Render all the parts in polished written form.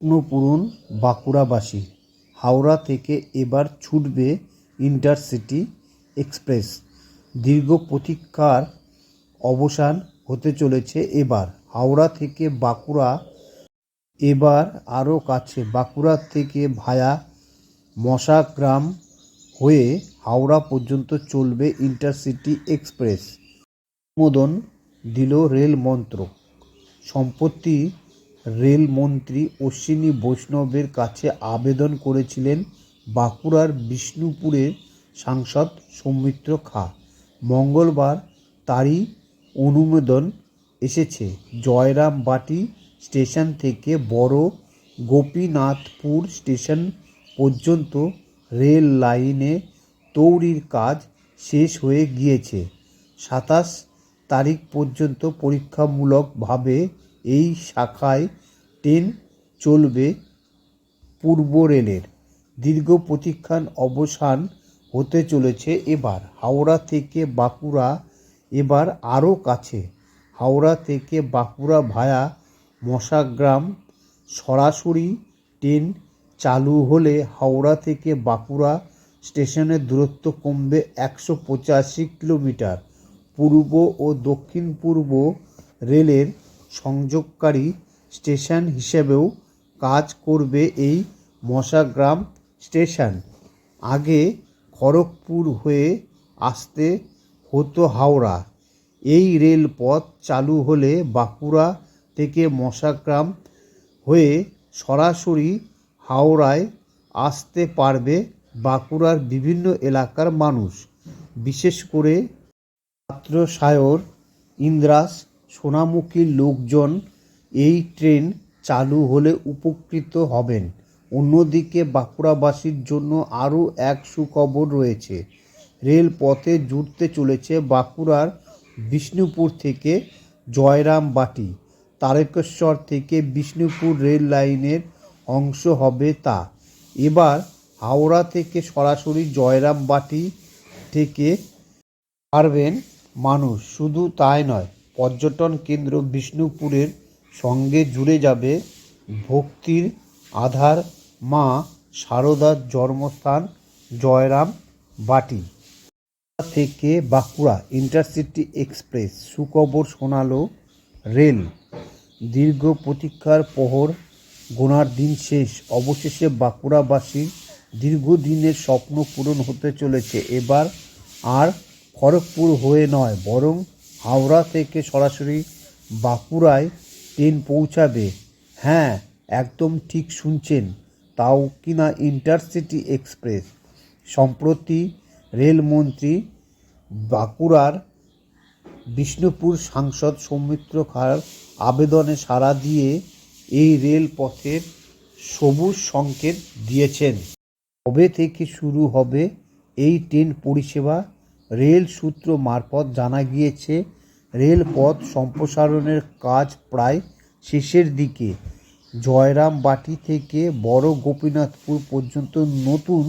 স্বপ্নপূরণ বাঁকুড়াবাসী, হাওড়া থেকে এবার ছুটবে ইন্টারসিটি এক্সপ্রেস। দীর্ঘ প্রতীক্ষার অবসান হতে চলেছে এবার। হাওড়া থেকে বাঁকুড়া এবার আরও কাছে। বাঁকুড়া থেকে ভায়া মশাগ্রাম হয়ে হাওড়া পর্যন্ত চলবে ইন্টারসিটি এক্সপ্রেস। অনুমোদন দিল রেল মন্ত্রক। সম্প্রতি রেলমন্ত্রী অশ্বিনী বৈষ্ণবের কাছে আবেদন করেছিলেন বাঁকুড়ার বিষ্ণুপুরের সাংসদ সৌমিত্র খাঁ। মঙ্গলবার তারই অনুমোদন এসেছে। জয়রামবাটি স্টেশন থেকে বড় গোপীনাথপুর স্টেশন পর্যন্ত রেল লাইনে তৈরির কাজ শেষ হয়ে গিয়েছে। ২৭ তারিখ পর্যন্ত পরীক্ষামূলকভাবে এই শাখায় ট্রেন চলবে। পূর্ব রেলের দীর্ঘ প্রতীক্ষার অবসান হতে চলেছে এবার। হাওড়া থেকে বাঁকুড়া এবার আরও কাছে। হাওড়া থেকে বাঁকুড়া ভায়া মশাগ্রাম সরাসরি ট্রেন চালু হলে হাওড়া থেকে বাঁকুড়া স্টেশনের দূরত্ব কমবে ১৮৫ কিলোমিটার। পূর্ব ও দক্ষিণ পূর্ব রেলের সংযোগকারী স্টেশন হিসেবেও কাজ করবে এই মশাগ্রাম স্টেশন। আগে খড়গপুর হয়ে আসতে হতো হাওড়া। এই রেলপথ চালু হলে বাঁকুড়া থেকে মশাগ্রাম হয়ে সরাসরি হাওড়ায় আসতে পারবে বাঁকুড়ার বিভিন্ন এলাকার মানুষ। বিশেষ করে পাত্রসায়র, ইন্দ্রাস, সোনামুখীর লোকজন এই ট্রেন চালু হলে উপকৃত হবেন। অন্যদিকে বাঁকুড়াবাসীর জন্য আরও এক সুখবর রয়েছে। রেলপথে জুড়তে চলেছে বাঁকুড়ার বিষ্ণুপুর থেকে জয়রামবাটি। তারকেশ্বর থেকে বিষ্ণুপুর রেল লাইনের অংশ হবে তা। এবার হাওড়া থেকে সরাসরি জয়রামবাটি থেকে পারবেন মানুষ। শুধু তাই নয়, পর্যটন কেন্দ্র বিষ্ণুপুরের সঙ্গে জুড়ে যাবে ভক্তির আধার মা শারদার জন্মস্থান জয়রামবাটি। থেকে বাঁকুড়া ইন্টারসিটি এক্সপ্রেস সুখবর শোনাল রেল। দীর্ঘ প্রতীক্ষার প্রহর গোনার দিন শেষ। অবশেষে বাঁকুড়াবাসীর দীর্ঘদিনের স্বপ্ন পূরণ হতে চলেছে এবার। আর খড়গপুর হয়ে নয়, বরং হাওড়া থেকে সরাসরি বাঁকুড়ায় ট্রেন পৌঁছাবে। হ্যাঁ, একদম ঠিক শুনছেন, তাও কিনা ইন্টারসিটি এক্সপ্রেস। সম্প্রতি রেলমন্ত্রী বাঁকুড়ার বিষ্ণুপুর সাংসদ সৌমিত্র খাঁর আবেদনে সাড়া দিয়ে এই রেলপথের সবুজ সংকেত দিয়েছেন। কবে থেকে শুরু হবে এই ট্রেন পরিষেবা? রেল সূত্র মারফত জানা গিয়েছে, রেলপথ সম্প্রসারণের কাজ প্রায় শেষের দিকে। জয়রামবাটি থেকে বড় গোপীনাথপুর পর্যন্ত নতুন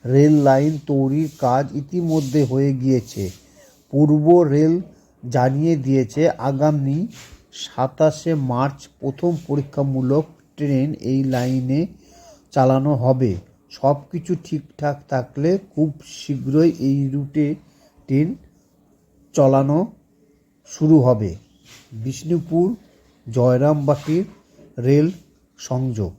রেল লাইন তৈরির কাজ ইতিমধ্যে হয়ে গিয়েছে। পূর্ব রেল জানিয়ে দিয়েছে, আগামী ২৭শে মার্চ প্রথম পরীক্ষামূলক ট্রেন এই লাইনে চালানো হবে। সব কিছু ঠিকঠাক থাকলে খুব শীঘ্রই এই রুটে ট্রেন চালানো শুরু হবে। বিষ্ণুপুর জয়রামবাটির রেল সংযোগ।